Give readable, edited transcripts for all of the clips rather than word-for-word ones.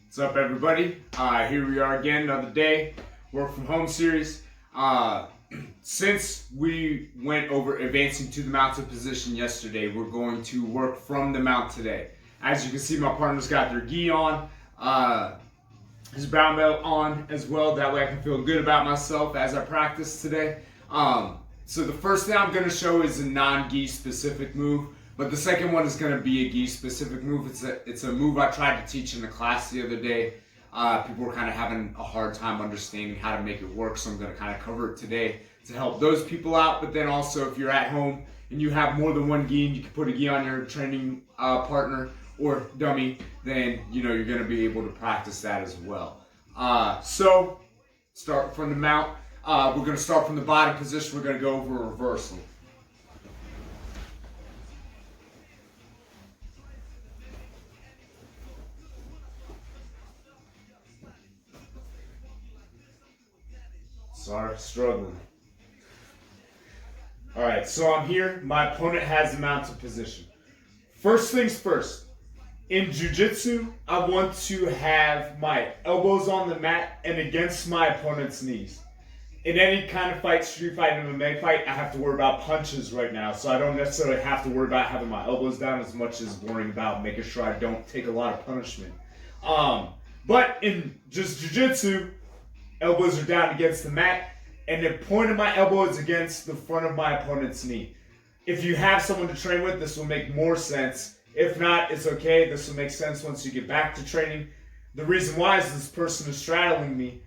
What's up, everybody? Here we are again, another day, work from home series. Since we went over advancing to the mounted position yesterday, we're going to work from the mount today. As you can see, my partner's got their gi on, his brown belt on as well. That way I can feel good about myself as I practice today. So the first thing I'm going to show is a non-gi specific move. But the second one is going to be a gi specific move. It's a move I tried to teach in the class the other day. People were kind of having a hard time understanding how to make it work, so I'm going to kind of cover it today to help those people out. But then also, if you're at home and you have more than one gi and you can put a gi on your training partner or dummy, then you're going to be able to practice that as well. So start from the mount. We're going to start from the bottom position. We're going to go over a reversal. Sorry, struggling. Alright, so I'm here. My opponent has the mounted position. First things first. In jiu-jitsu, I want to have my elbows on the mat and against my opponent's knees. In any kind of fight, street fight, MMA fight, I have to worry about punches right now. So I don't necessarily have to worry about having my elbows down as much as worrying about making sure I don't take a lot of punishment. But in just jiu-jitsu, elbows are down against the mat, and the point of my elbow is against the front of my opponent's knee. If you have someone to train with, this will make more sense. If not, it's okay. This will make sense once you get back to training. The reason why is this person is straddling me.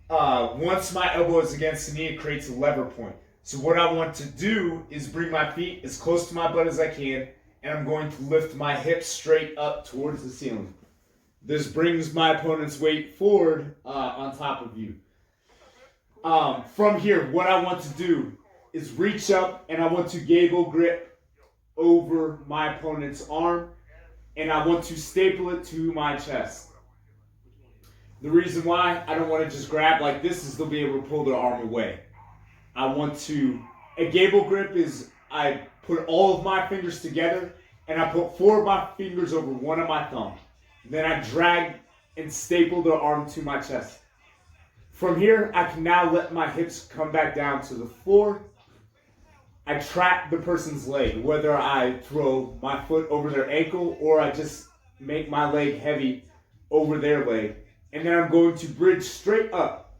Once my elbow is against the knee, it creates a lever point. So what I want to do is bring my feet as close to my butt as I can, and I'm going to lift my hips straight up towards the ceiling. This brings my opponent's weight forward on top of you. From here, what I want to do is reach up and I want to gable grip over my opponent's arm, and I want to staple it to my chest. The reason why I don't want to just grab like this is they'll be able to pull their arm away. A gable grip is I put all of my fingers together and I put 4 of my fingers over one of my thumb. Then I drag and staple the arm to my chest. From here, I can now let my hips come back down to the floor. I trap the person's leg, whether I throw my foot over their ankle or I just make my leg heavy over their leg. And then I'm going to bridge straight up.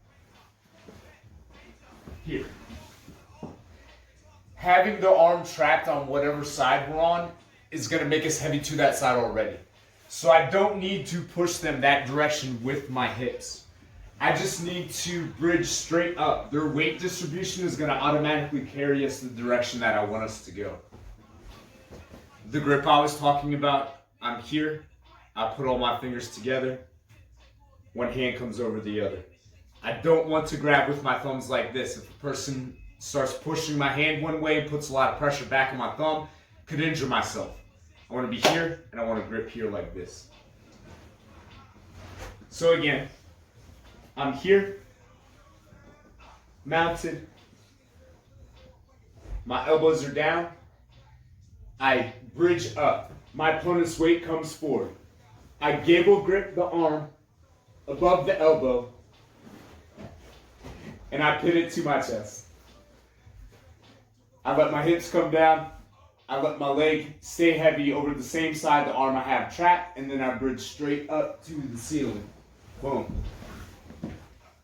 Here. Having the arm trapped on whatever side we're on is going to make us heavy to that side already. So I don't need to push them that direction with my hips. I just need to bridge straight up. Their weight distribution is going to automatically carry us the direction that I want us to go. The grip I was talking about, I'm here. I put all my fingers together. One hand comes over the other. I don't want to grab with my thumbs like this. If a person starts pushing my hand one way and puts a lot of pressure back on my thumb, could injure myself. I want to be here, and I want to grip here like this. So again, I'm here, mounted, my elbows are down, I bridge up, my opponent's weight comes forward. I gable grip the arm above the elbow, and I pin it to my chest. I let my hips come down. I let my leg stay heavy over the same side the arm I have trapped, and then I bridge straight up to the ceiling. Boom.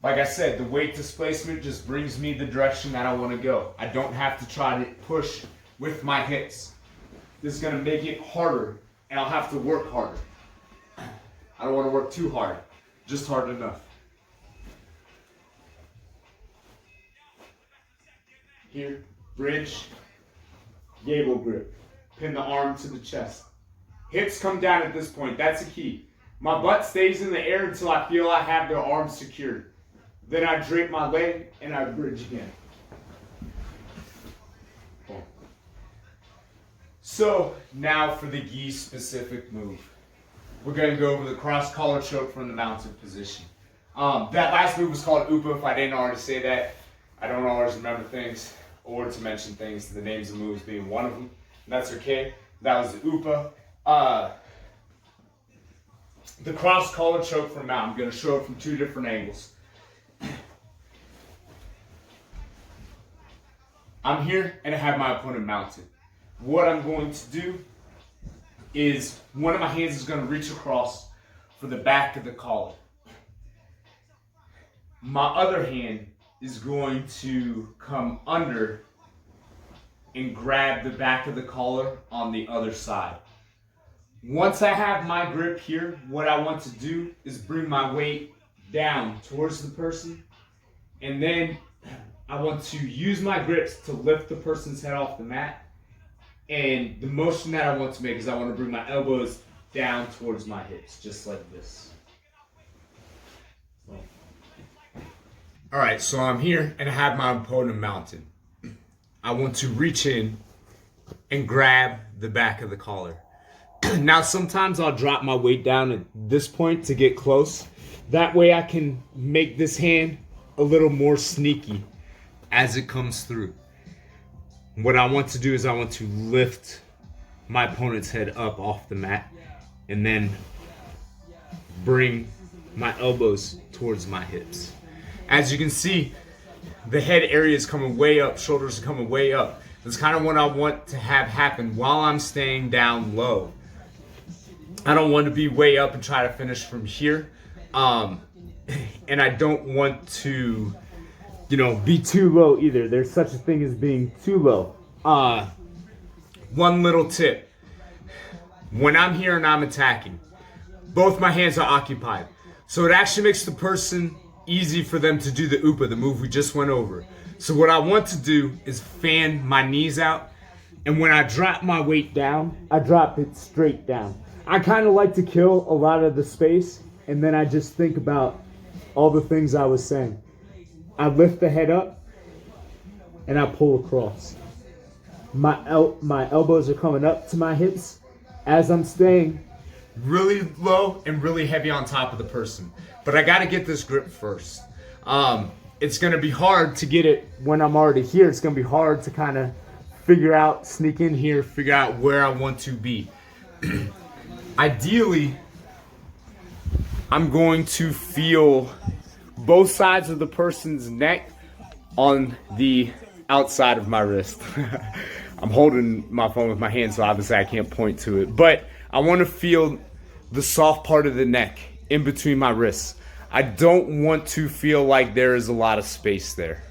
Like I said, the weight displacement just brings me the direction that I want to go. I don't have to try to push with my hips. This is going to make it harder, and I'll have to work harder. I don't want to work too hard, just hard enough. Here, bridge. Gable grip. Pin the arm to the chest. Hips come down at this point. That's the key. My butt stays in the air until I feel I have the arm secured. Then I drape my leg and I bridge again. Boom. So now for the gi specific move. We're going to go over the cross collar choke from the mounted position. That last move was called upa. If I didn't already say that, I don't always remember things or to mention things, the names of moves being one of them. That's okay. That was the upa. the cross collar choke from mount. I'm going to show it from 2 different angles. I'm here and I have my opponent mounted. What I'm going to do is one of my hands is going to reach across for the back of the collar. My other hand is going to come under and grab the back of the collar on the other side. Once I have my grip here, what I want to do is bring my weight down towards the person, and then I want to use my grips to lift the person's head off the mat. And the motion that I want to make is I want to bring my elbows down towards my hips, just like this. All right, so I'm here and I have my opponent mounted. I want to reach in and grab the back of the collar. Now, sometimes I'll drop my weight down at this point to get close. That way I can make this hand a little more sneaky as it comes through. What I want to do is I want to lift my opponent's head up off the mat and then bring my elbows towards my hips. As you can see, the head area is coming way up, shoulders are coming way up. That's kind of what I want to have happen while I'm staying down low. I don't want to be way up and try to finish from here. And I don't want to, be too low either. There's such a thing as being too low. One little tip. When I'm here and I'm attacking, both my hands are occupied. So it actually makes the person easy for them to do the upa, the move we just went over. So what I want to do is fan my knees out. And when I drop my weight down, I drop it straight down. I kind of like to kill a lot of the space, and then I just think about all the things I was saying. I lift the head up, and I pull across. My elbows are coming up to my hips as I'm staying really low and really heavy on top of the person. But I got to get this grip first. It's going to be hard to get it when I'm already here. It's going to be hard to kind of sneak in here, figure out where I want to be. Ideally, I'm going to feel both sides of the person's neck on the outside of my wrist. I'm holding my phone with my hand, so obviously I can't point to it. But I want to feel the soft part of the neck in between my wrists. I don't want to feel like there is a lot of space there.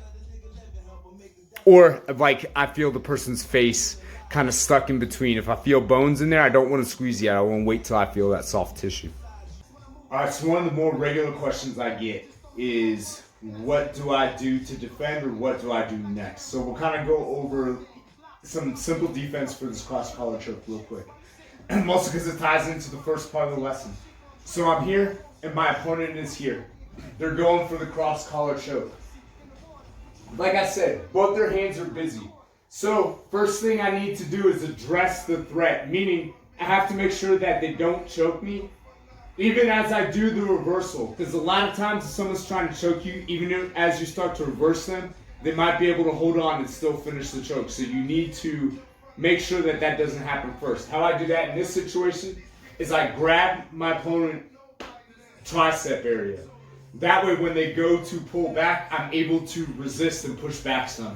Or like I feel the person's face kind of stuck in between. If I feel bones in there, I don't want to squeeze yet. I want to wait till I feel that soft tissue. All right, so one of the more regular questions I get is, what do I do to defend, or what do I do next? So we'll kind of go over some simple defense for this cross collar choke real quick. Mostly because it ties into the first part of the lesson. So I'm here and my opponent is here. They're going for the cross collar choke. Like I said, both their hands are busy. So first thing I need to do is address the threat, meaning I have to make sure that they don't choke me, even as I do the reversal. Because a lot of times if someone's trying to choke you, even as you start to reverse them, they might be able to hold on and still finish the choke. So you need to make sure that that doesn't happen first. How I do that in this situation is I grab my opponent tricep area. That way when they go to pull back, I'm able to resist and push back some.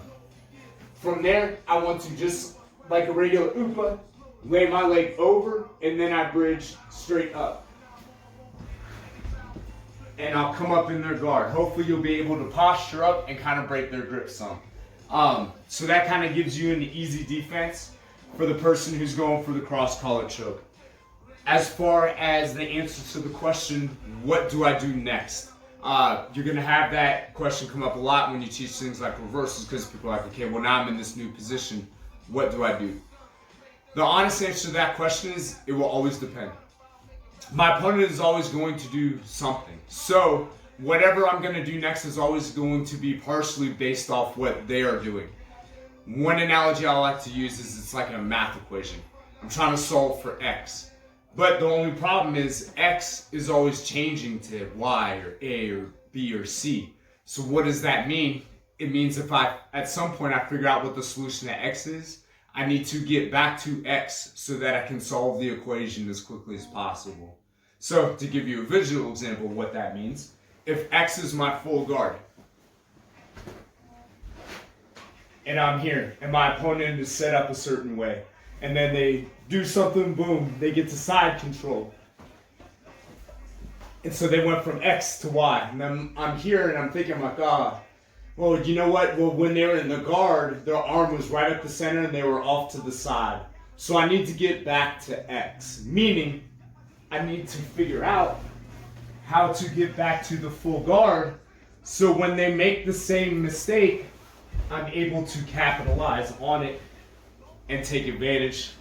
From there, I want to just, like a regular upa, lay my leg over, and then I bridge straight up. And I'll come up in their guard. Hopefully you'll be able to posture up and kind of break their grip some. So that kind of gives you an easy defense for the person who's going for the cross collar choke. As far as the answer to the question, what do I do next? You're going to have that question come up a lot when you teach things like reversals, because people are like, okay, well now I'm in this new position. What do I do? The honest answer to that question is, it will always depend. My opponent is always going to do something. So whatever I'm going to do next is always going to be partially based off what they are doing. One analogy I like to use is it's like a math equation. I'm trying to solve for X. But the only problem is X is always changing to Y or A or B or C. So what does that mean? It means if at some point I figure out what the solution to X is, I need to get back to X so that I can solve the equation as quickly as possible. So to give you a visual example of what that means, if X is my full guard, and I'm here, and my opponent is set up a certain way, and then they do something, boom, they get to side control. And so they went from X to Y, and then I'm here and I'm thinking like, well, you know what? Well, when they were in the guard, their arm was right at the center and they were off to the side. So I need to get back to X, meaning I need to figure out how to get back to the full guard so when they make the same mistake, I'm able to capitalize on it and take advantage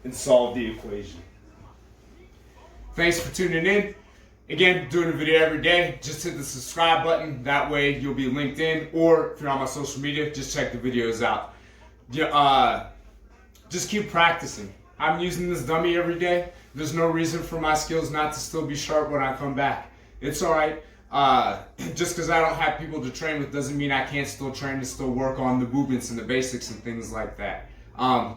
and solve the equation. Thanks for tuning in. Again, doing a video every day. Just hit the subscribe button. That way you'll be linked in. Or if you're on my social media, just check the videos out. Just keep practicing. I'm using this dummy every day. There's no reason for my skills not to still be sharp when I come back. It's alright. Just because I don't have people to train with doesn't mean I can't still train and still work on the movements and the basics and things like that.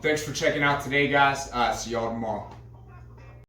Thanks for checking out today, guys. See y'all tomorrow.